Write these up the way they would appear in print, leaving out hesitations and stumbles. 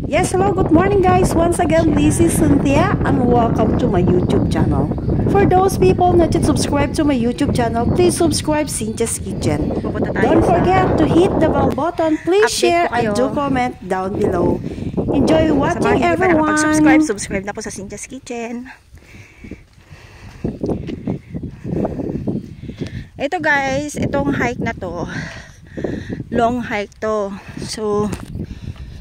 Yes, hello, good morning guys. Once again, this is Cynthia and welcome to my YouTube channel. For those people not yet subscribed to my YouTube channel, please subscribe Cynthia's Kitchen. Don't forget to hit the bell button. Please share and do comment down below. Enjoy watching everyone. Subscribe na po sa Cynthia's Kitchen. Ito guys, itong hike na to, long hike to. So,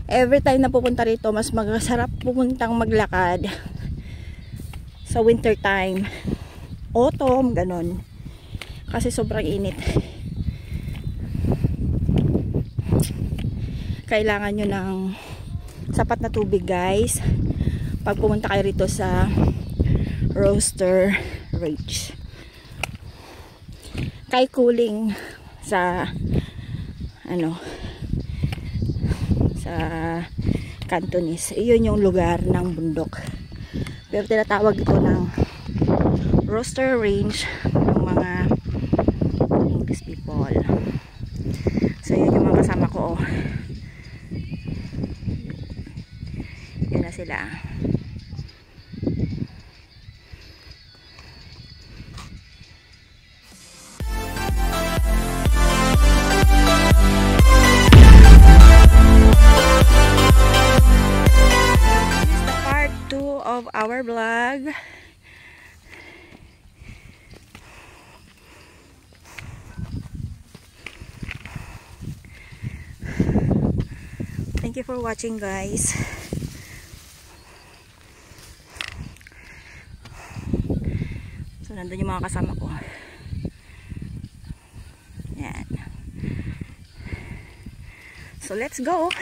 every time na pupunta rito, mas masarap pupuntang maglakad sa winter time, autumn, ganon. Kasi sobrang init. Kailangan nyo ng sapat na tubig guys pag pumunta kayo rito sa Roaster Ridge. Kay cooling sa sa Cantonese. Iyon yung lugar ng bundok. Pero tinatawag ito ng Roaster Range ng mga English people. So yun yung mga kasama ko. Yun na sila. Of our vlog. Thank you for watching guys. So nandun yung mga kasama ko. Yan. So let's go.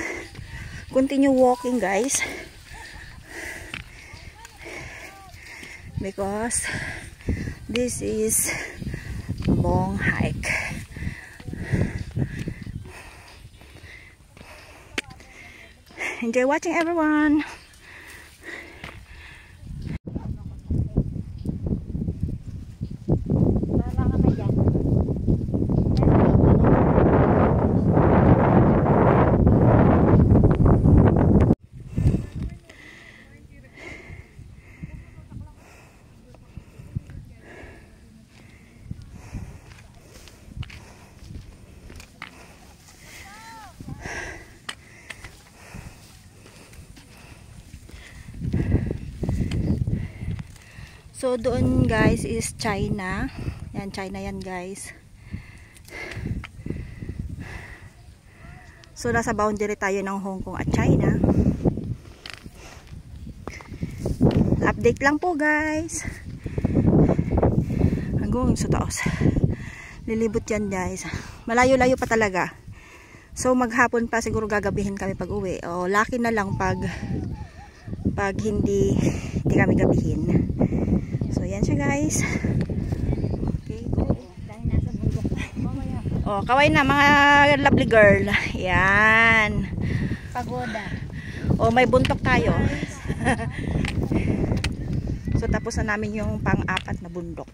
Continue walking guys. Because this is a long hike. Enjoy watching everyone. So doon guys is China. Yan, China yan guys. So nasa boundary tayo ng Hong Kong at China. Update lang po guys. Hanggang sa taos. Lilibot yan guys. Malayo-layo pa talaga. So maghapon pa siguro gagabihin kami pag uwi. O lucky na lang pag hindi kami gabihin. So yan siya guys. Okay, go. Oh, kaway na mga lovely girl. Yan. Pagoda. Oh, may buntok tayo. So tapos na namin yung pang-apat na bundok.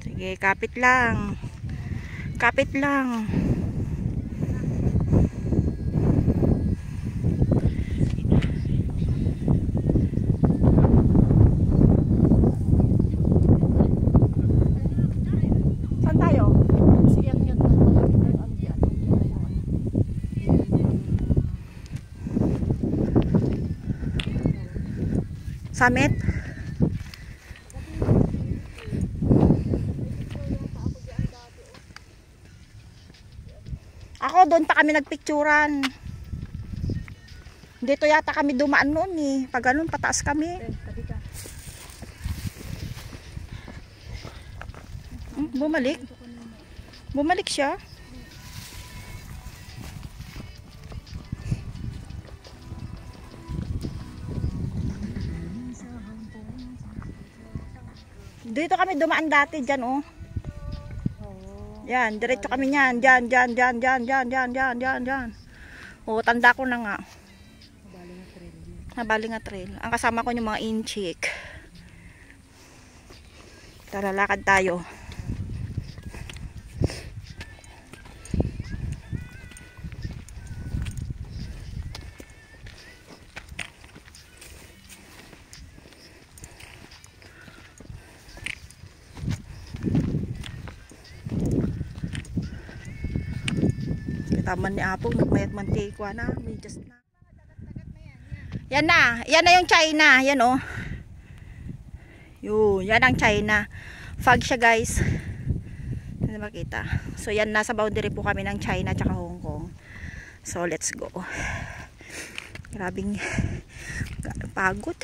Sige, kapit lang. Kapit lang. Summit. Ako doon pa kami nagpicturan. Dito yata kami dumaan noon eh. Pag ganun pataas kami. Bumalik. Bumalik siya. Dito kami dumaan dati dyan oh. Yan, diretso kami niyan. Dyan. Oh, tanda ko na nga. Nabaling nga trail. Ang kasama ko yung mga inchik. Tara, lakad tayo. Taman ni Apong nagmayat mantikwa na. Just na. Yan na. Yan na yung China. Yan oh. Yun. Yan ang China. Fog siya guys. Hindi makita. So yan, nasa boundary po kami ng China tsaka Hong Kong. So let's go. Grabing pagod.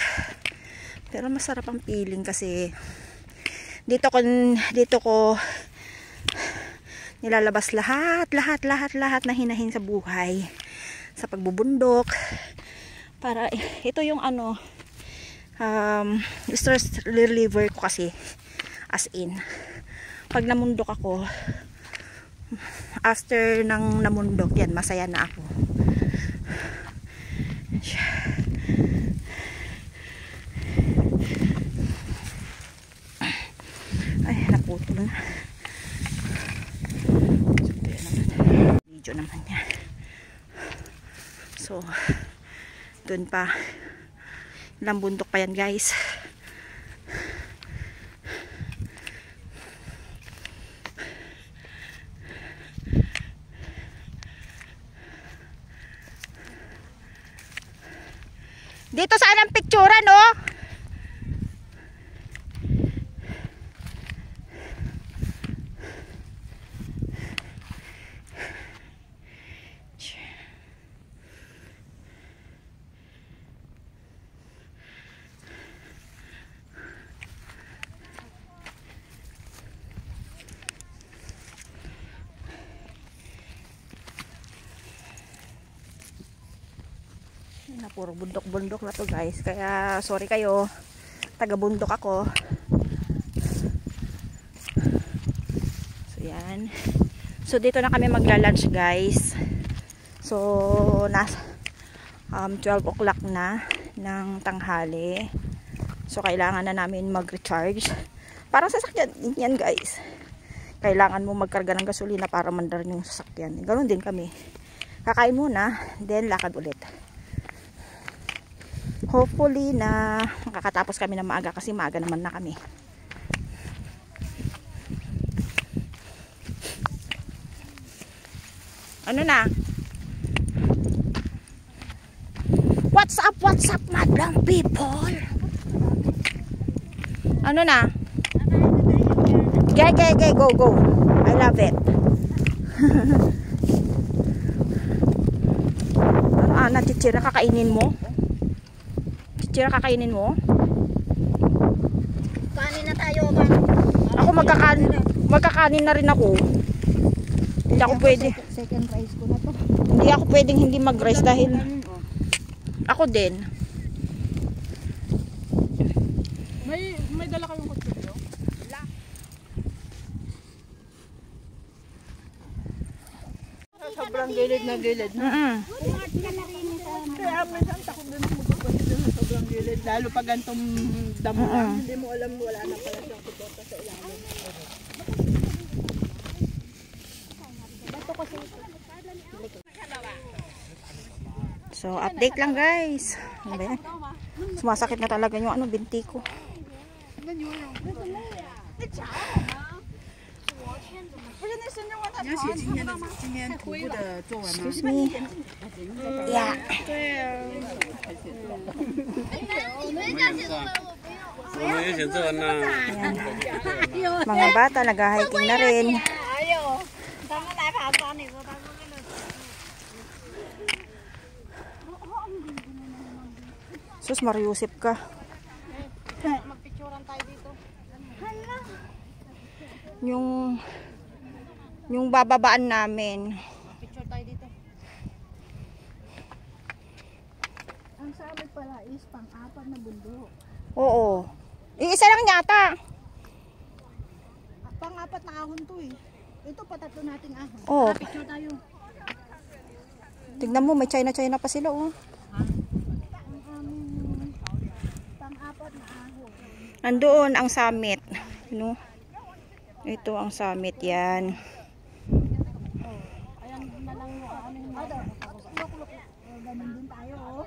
Pero masarap ang feeling kasi dito ko nilalabas lahat na hinahin sa buhay. Sa pagbubundok. Para ito yung ano stress reliever ko kasi, as in pag namundok ako, after ng namundok yan, masaya na ako. Ay, naputol na. Video naman niya. So dun pa, ilang bundok pa yan guys. Dito saan ang picture no? Na puro bundok-bundok na to guys, kaya sorry kayo, taga-bundok ako. So yan. So dito na kami magla-lunch guys. So nasa 12 o'clock na ng tanghali. So kailangan na namin mag-recharge. Parang sasakyan yan guys. Kailangan mo magkarga ng gasolina para mandar yung sasakyan. Ganoon din kami. Kakain muna, then lakad ulit. Hopefully na makakatapos kami na maaga kasi maaga naman na kami. Ano na? What's up madlang people? Ano na? Go. I love it. Ano chichira kakainin mo? Kakainin mo? Kanin na tayo ba? Ako magkakanin na rin ako. Hindi ako pwede. Second rice ko na to. Hindi ako pwedeng hindi mag-rice dahil ako din. May dala kayong kutsilyo? Wala. Sobrang gilid na gilid. Kaya minsan takot din ako magpapasya sa sobrang gilid. Lalo pag gantong damo lang, hindi mo alam wala na pala siyang kubota sa ilalim. So update lang guys. Ano ba yan? Sumasakit na talaga yung binti ko. Excuse me. Yeah. Mga bata nag-hiking na rin. Sus, Mariusip ka. Magpicturean tayo dito. Yung bababaan namin. Picture tayo dito. Ang sa amin pala is pang-apat na bundok. Oo. Isa lang yata. Pang-apat na ahon to eh. Ito patatlo nating ahon. Oo. Picture tayo. Tignan mo, may China pa sila oh. Pang-apat na ahon. Nandoon ang summit. No? Ito ang summit yan. Ayan na lang yung aming luk-luk. Ganun din tayo oh.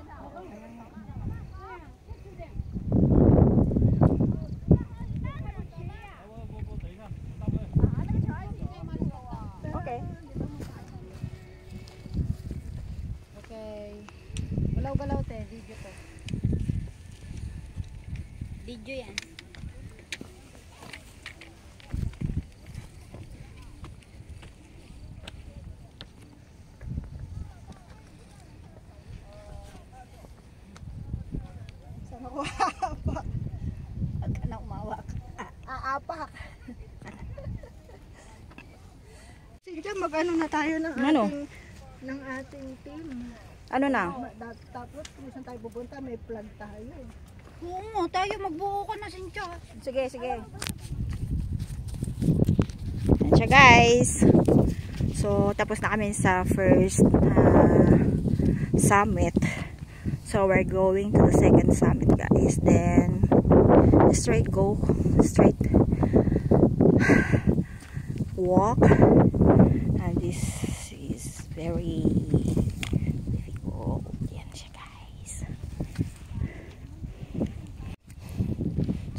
Okay. Video yan. Saan ako aapak? Huwag ka na umawak. Aapak. Sige, mag-ano na tayo ng Ano? ating team. Ano na? Tapos kung saan tayo pupunta, may flag tayo. Oo, tayo magbuo ka na, Cynthia. Sige, sige. Yan siya, guys. So, tapos na kami sa first summit. So, we're going to the second summit, guys. Then, straight walk. And this is very difficult. Yan siya, guys.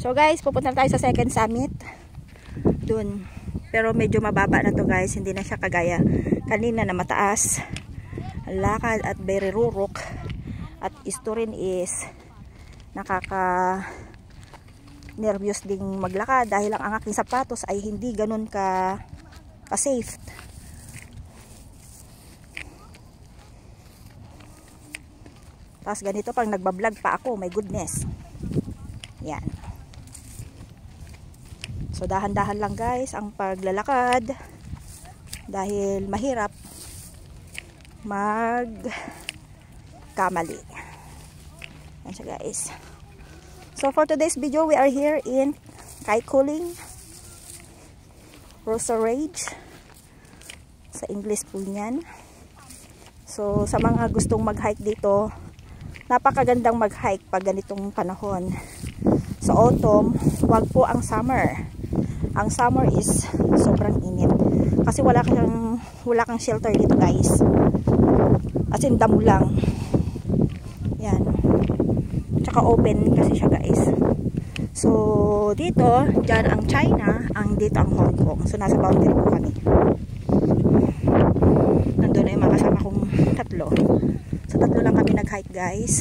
So, guys, pupunta tayo sa second summit. Dun. Pero medyo mababa na to, guys. Hindi na siya kagaya kanina na mataas. Ang lakad at very rurok. At isto rin is nervyos ding maglakad dahil ang aking sapatos ay hindi ganun ka-safe. Tapos ganito pang nagbablog pa ako, my goodness. Yan. So dahan-dahan lang, guys, ang paglalakad dahil mahirap magkamali. Yan siya, guys. So for today's video, we are here in Kaikuling Roserage. Sa English po yan. So sa mga gustong mag-hike dito, napakagandang mag-hike pag ganitong panahon. Sa autumn, wag po ang summer. Ang summer is sobrang init. Kasi wala kang shelter dito, guys. As in, damo lang. Yan. Tsaka open kasi siya, guys. So, dito, dyan ang China, dito ang Hong Kong. So, nasa boundary po kami. Nandun na yung mga kasama kong tatlo. So, tatlo lang kami nag-hike, guys.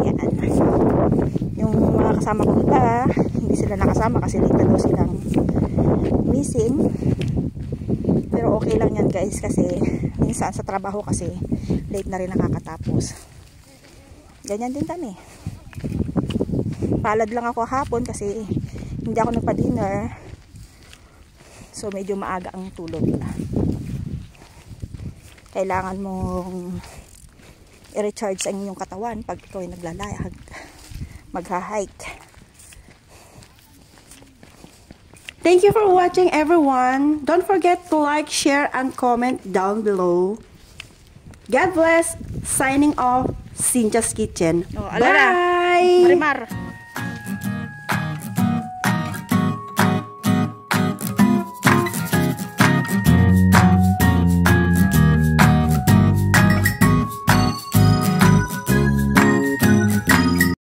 Yan. Yung mga kasama ko iba, hindi sila nakasama kasi late na daw silang missing. Pero okay lang yan, guys, kasi minsan sa trabaho kasi late na rin nakakatapos. Ganyan din kami. Palad lang ako hapon kasi hindi ako nagpa-dinner. So medyo maaga ang tulog. Kailangan mong i-recharge ang inyong katawan pag ikaw ay naglalayag, magha-hike. Thank you for watching, everyone. Don't forget to like, share, and comment down below. God bless. Signing off, Cynthia's Kitchen. Oh, Bye! Marimar.